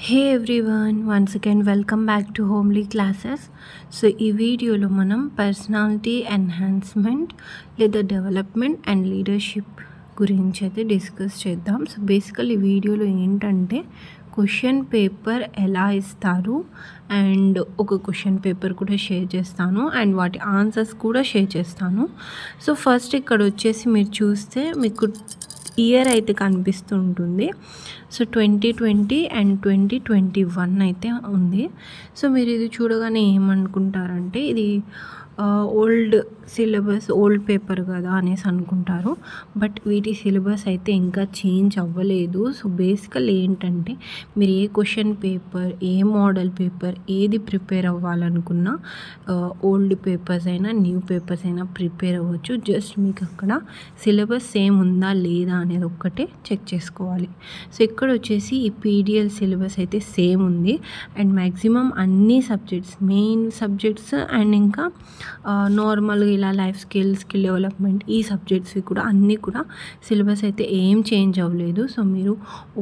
Hey everyone, once again welcome back to Homely Classes. So ఈ వీడియోలో మనం personality enhancement లేదా డెవలప్మెంట్ అండ్ లీడర్షిప్ గురించి అయితే డిస్కస్ చేద్దాం. సో బేసికల్ ఈ వీడియోలో ఏంటంటే క్వశ్చన్ పేపర్ ఎలా ఇస్తారు అండ్ ఒక క్వశ్చన్ పేపర్ కూడా షేర్ చేస్తాను అండ్ వాటి ఆన్సర్స్ కూడా షేర్ చేస్తాను. సో ఫస్ట్ ఇక్కడ వచ్చేసి మీరు చూస్తే మీకు ఇయర్ అయితే కనిపిస్తూ ఉంటుంది. సో 2020 అండ్ 2021 అయితే ఉంది. సో మీరు ఇది చూడగానే ఏమనుకుంటారంటే ఇది ఓల్డ్ సిలబస్, ఓల్డ్ పేపర్ కదా అనేసి అనుకుంటారు. బట్ వీటి సిలబస్ అయితే ఇంకా చేంజ్ అవ్వలేదు. సో బేసికల్ ఏంటంటే మీరు ఏ క్వశ్చన్ పేపర్, ఏ మోడల్ పేపర్ ఏది ప్రిపేర్ అవ్వాలనుకున్నా ఓల్డ్ పేపర్స్ అయినా న్యూ పేపర్స్ అయినా ప్రిపేర్ అవ్వచ్చు. జస్ట్ మీకు అక్కడ సిలబస్ సేమ్ ఉందా లేదా అనేది ఒక్కటే చెక్ చేసుకోవాలి. సో ఇక్కడ వచ్చేసి ఈ పీడిఎల్ సిలబస్ అయితే సేమ్ ఉంది అండ్ మ్యాక్సిమం అన్ని సబ్జెక్ట్స్, మెయిన్ సబ్జెక్ట్స్ అండ్ ఇంకా నార్మల్గా ఇలా లైఫ్ స్కిల్ డెవలప్మెంట్ ఈ సబ్జెక్ట్స్వి కూడా అన్నీ కూడా సిలబస్ అయితే ఏం చేంజ్ అవ్వలేదు. సో మీరు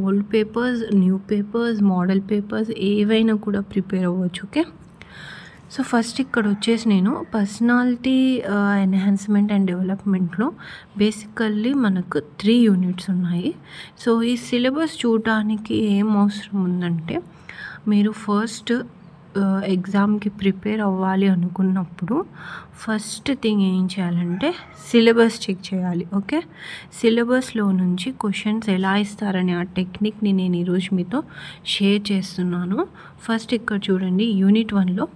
old papers, new papers, model papers ఏవైనా కూడా ప్రిపేర్ అవ్వచ్చు. ఓకే, సో ఫస్ట్ ఇక్కడ వచ్చేసి నేను పర్సనాలిటీ ఎన్హాన్స్మెంట్ అండ్ డెవలప్మెంట్లో బేసికల్లీ మనకు 3 యూనిట్స్ ఉన్నాయి. సో ఈ సిలబస్ చూడడానికి ఏం అవసరం ఉందంటే మీరు ఫస్ట్ ఎగ్జామ్కి ప్రిపేర్ అవ్వాలి అనుకున్నప్పుడు ఫస్ట్ థింగ్ ఏం చేయాలంటే సిలబస్ చెక్ చేయాలి. ఓకే, సిలబస్లో నుంచి క్వశ్చన్స్ ఎలా ఇస్తారనే ఆ టెక్నిక్ని నేను ఈరోజు మీతో షేర్ చేస్తున్నాను. ఫస్ట్ ఇక్కడ చూడండి, యూనిట్ 1లో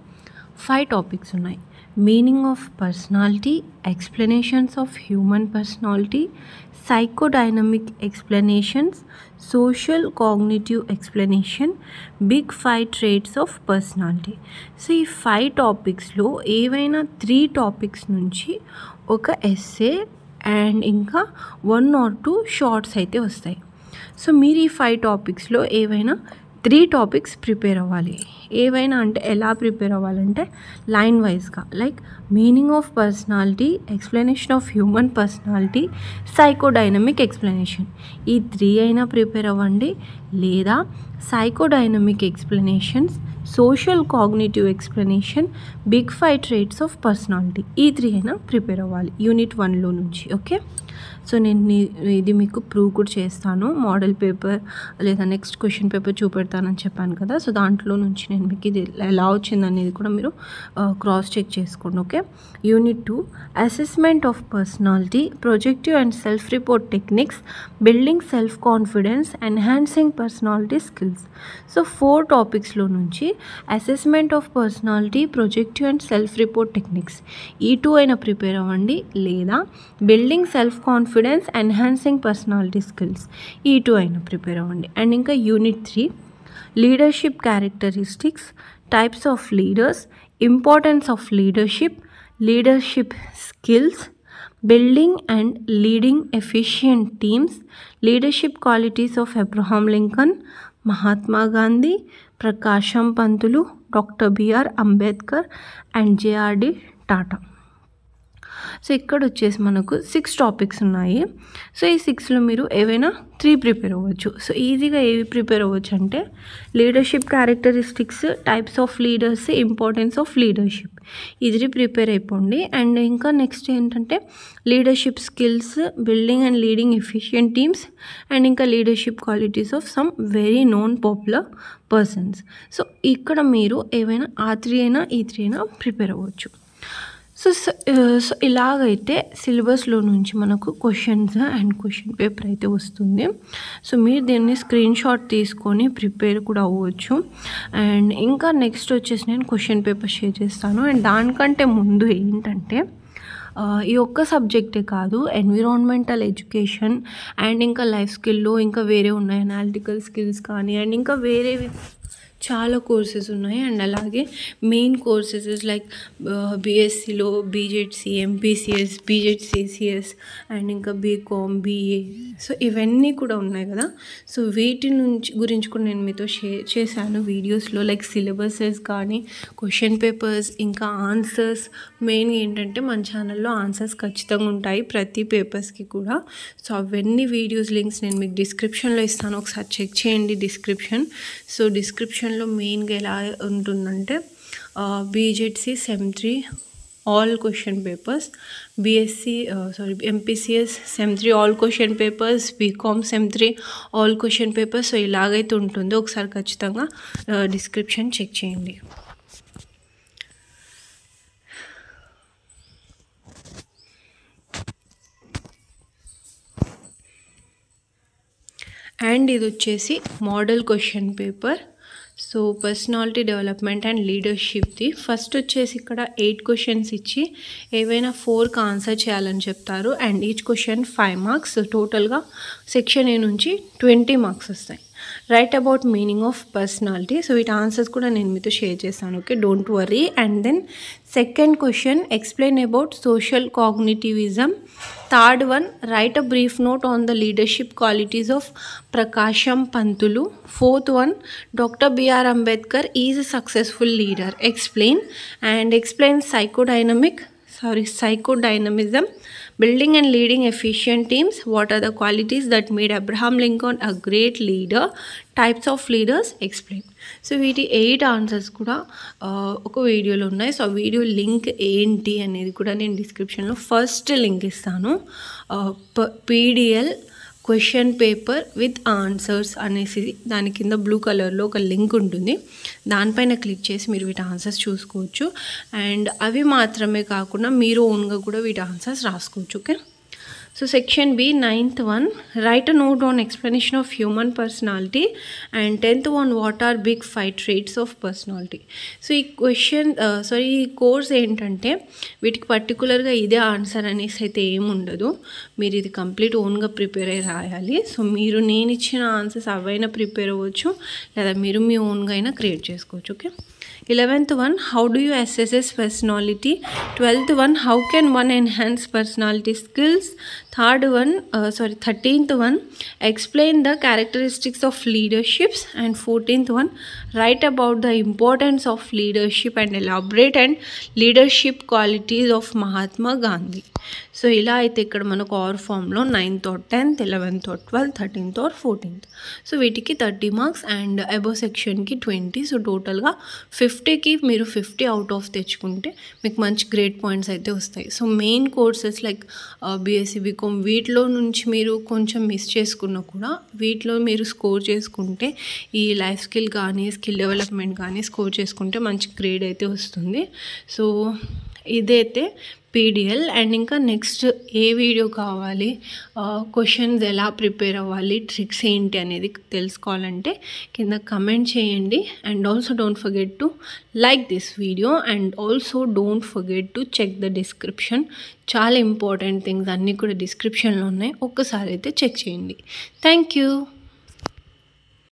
5 టాపిక్స్ ఉన్నాయి. Meaning of personality, explanations of human personality, psychodynamic explanations, social cognitive explanation, big 5 traits of personality. So ఈ 5 టాపిక్స్లో ఏవైనా 3 టాపిక్స్ నుంచి ఒక ఎస్సే అండ్ ఇంకా 1 or 2 షార్ట్స్ అయితే వస్తాయి. సో మీరు ఈ 5 టాపిక్స్లో ఏవైనా 3 టాపిక్స్ ప్రిపేర్ అవ్వాలి. ఏవైనా అంటే ఎలా ప్రిపేర్ అవ్వాలంటే లైన్ వైజ్గా, like meaning of personality, explanation of human personality, psychodynamic explanation ఈ 3 అయినా ప్రిపేర్ అవ్వండి. లేదా psychodynamic explanations, social cognitive explanation, big 5 traits of personality ఈ 3 అయినా ప్రిపేర్ అవ్వాలి యూనిట్ 1లో నుంచి. ఓకే, సో నేను ఇది మీకు ప్రూవ్ కూడా చేస్తాను. మోడల్ పేపర్ లేదా నెక్స్ట్ క్వశ్చన్ పేపర్ చూపెడతానని చెప్పాను కదా. సో దాంట్లో నుంచి నేను మీకు ఇది ఎలా వచ్చింది అనేది కూడా మీరు క్రాస్ చెక్ చేసుకోండి. Okay, unit 2 assessment of personality, projective and self report techniques, building self confidence, enhancing personality skills. So 4 టాపిక్స్లో నుంచి assessment of personality, projective and self report techniques ఈ 2 అయినా ప్రిపేర్ అవ్వండి. లేదా building self confidence, enhancing personality skills ఈ 2 అయినా prepare అవ్వండి. And ఇంకా unit 3 leadership characteristics, types of leaders, importance of leadership, leadership skills, building and leading efficient teams, leadership qualities of Abraham Lincoln, Mahatma Gandhi, Prakasam Pantulu, doctor BR Ambedkar and JRD Tata. So ఇక్కడ వచ్చేసి మనకు 6 topics ఉన్నాయి. So ఈ 6లో మీరు ఏవైనా 3 ప్రిపేర్ అవ్వచ్చు. సో ఈజీగా ఏవి ప్రిపేర్ అవ్వచ్చు అంటే leadership characteristics, types of leaders, importance of leadership ఇది ప్రిపేర్ అయిపోండి. అండ్ ఇంకా నెక్స్ట్ ఏంటంటే leadership skills, building and leading efficient teams and ఇంకా leadership qualities of some very known popular persons. So ఇక్కడ మీరు ఏవైనా ఆ 3 అయినా ఈ 3 అయినా ప్రిపేర్ అవ్వచ్చు. సో ఇలాగైతే సిలబస్లో నుంచి మనకు క్వశ్చన్స్ అండ్ క్వశ్చన్ పేపర్ అయితే వస్తుంది. సో మీరు దీన్ని స్క్రీన్ షాట్ తీసుకొని ప్రిపేర్ కూడా అవ్వచ్చు. అండ్ ఇంకా నెక్స్ట్ వచ్చేసి నేను క్వశ్చన్ పేపర్ షేర్ చేస్తాను. అండ్ దానికంటే ముందు ఏంటంటే ఈ ఒక్క సబ్జెక్టే కాదు, ఎన్విరాన్మెంటల్ ఎడ్యుకేషన్ అండ్ ఇంకా లైఫ్ స్కిల్లో ఇంకా వేరే ఉన్నాయి, అనాలిటికల్ స్కిల్స్ కానీ అండ్ ఇంకా వేరేవి చాలా కోర్సెస్ ఉన్నాయి. అండ్ అలాగే మెయిన్ కోర్సెస్ లైక్ బీఎస్సీలో బీజెడ్సీ, ఎంపీసీఎస్, బీజెడ్సీసీఎస్ అండ్ ఇంకా బీకామ్, బీఏ, సో ఇవన్నీ కూడా ఉన్నాయి కదా. సో వీటి గురించి కూడా నేను మీతో షేర్ చేశాను వీడియోస్లో, లైక్ సిలబసెస్ కానీ, క్వశ్చన్ పేపర్స్, ఇంకా ఆన్సర్స్. మెయిన్గా ఏంటంటే మన ఛానల్లో ఆన్సర్స్ ఖచ్చితంగా ఉంటాయి ప్రతి పేపర్స్కి కూడా. సో అవన్నీ వీడియోస్ లింక్స్ నేను మీకు డిస్క్రిప్షన్లో ఇస్తాను, ఒకసారి చెక్ చేయండి డిస్క్రిప్షన్. సో డిస్క్రిప్షన్లో మెయిన్గా ఎలా ఉంటుందంటే BZC sem 3 all question papers, MPCS sem 3 all question papers, BCom sem 3 all question papers. So ఇలాగైతే ఉంటుందో ఒకసారి ఖచ్చితంగా డిస్క్రిప్షన్ చెక్ చేయండి. అండ్ ఇది వచ్చేసి model question paper. So personality development and లీడర్షిప్ది ఫస్ట్ వచ్చేసి ఇక్కడ 8 క్వశ్చన్స్ ఇచ్చి ఏవైనా 4కి ఆన్సర్ చేయాలని చెప్తారు. And each question 5 marks. టోటల్గా సెక్షన్ ఏ నుంచి 20 మార్క్స్ వస్తాయి. Write about meaning of personality. So వీటి ఆన్సర్స్ కూడా నేను మీతో షేర్ చేస్తాను, okay, don't worry. And then second question explain about social cognitivism. Third one write a brief note on the leadership qualities of Prakasam Pantulu. Fourth one doctor BR Ambedkar is a successful leader. Explain. And explain psychodynamism, building and leading efficient teams. What are the qualities that made Abraham Lincoln a great leader? Types of leaders, explain. So వీటి 8 answers కూడా ఒక వీడియోలో ఉన్నాయి. So ఆ video link ఏంటి అనేది కూడా నేను డిస్క్రిప్షన్లో ఫస్ట్ లింక్ ఇస్తాను. PDL question paper with answers అనేసి దాని కింద బ్లూ కలర్లో ఒక లింక్ ఉంటుంది. దానిపైన క్లిక్ చేసి మీరు వీటి ఆన్సర్స్ చూసుకోవచ్చు. అండ్ అవి మాత్రమే కాకుండా మీరు ఓన్గా కూడా వీటి ఆన్సర్స్ రాసుకోవచ్చు, okay. So section B 9th one write a note on explanation of human personality. And 10th one what are big 5 traits of personality. So ఈ ఈ కోర్స్ ఏంటంటే వీటికి పర్టికులర్గా ఇదే ఆన్సర్ అనేసి అయితే ఏముండదు. మీరు ఇది కంప్లీట్ ఓన్గా ప్రిపేర్ అయ్యి రాయాలి. సో మీరు నేను ఇచ్చిన ఆన్సర్స్ అవైనా ప్రిపేర్ అవ్వచ్చు, లేదా మీరు మీ ఓన్గా అయినా క్రియేట్ చేసుకోవచ్చు, okay. 11th one how do you assess personality. 12th one how can one enhance personality skills. 13th one explain the characteristics of leaderships. And 14th one write about the importance of leadership and elaborate and leadership qualities of Mahatma Gandhi. So ఇలా అయితే ఇక్కడ మనకు are ఫామ్లో 9th or 10th, 11th or 12th, 13th or 14th. So వీటికి 30 marks and above సెక్షన్కి 20. So టోటల్గా 50కి మీరు 50 out of తెచ్చుకుంటే మీకు మంచి గ్రేడ్ పాయింట్స్ అయితే వస్తాయి. So main courses like BSc, BCom వీటిలో నుంచి మీరు కొంచెం మిస్ చేసుకున్నా కూడా వీటిలో మీరు స్కోర్ చేసుకుంటే ఈ లైఫ్ స్కిల్ కానీ స్కిల్ డెవలప్మెంట్ కానీ స్కోర్ చేసుకుంటే మంచి గ్రేడ్ అయితే వస్తుంది. సో ఇదైతే పీడిఎల్. అండ్ ఇంకా నెక్స్ట్ ఏ వీడియో కావాలి, క్వశ్చన్స్ ఎలా ప్రిపేర్ అవ్వాలి, ట్రిక్స్ ఏంటి అనేది తెలుసుకోవాలంటే కింద కమెంట్ చేయండి. And also don't forget to like this video. And also don't forget to check the description. చాలా ఇంపార్టెంట్ థింగ్స్ అన్నీ కూడా డిస్క్రిప్షన్లో ఉన్నాయి, ఒక్కసారి అయితే చెక్ చేయండి. Thank you.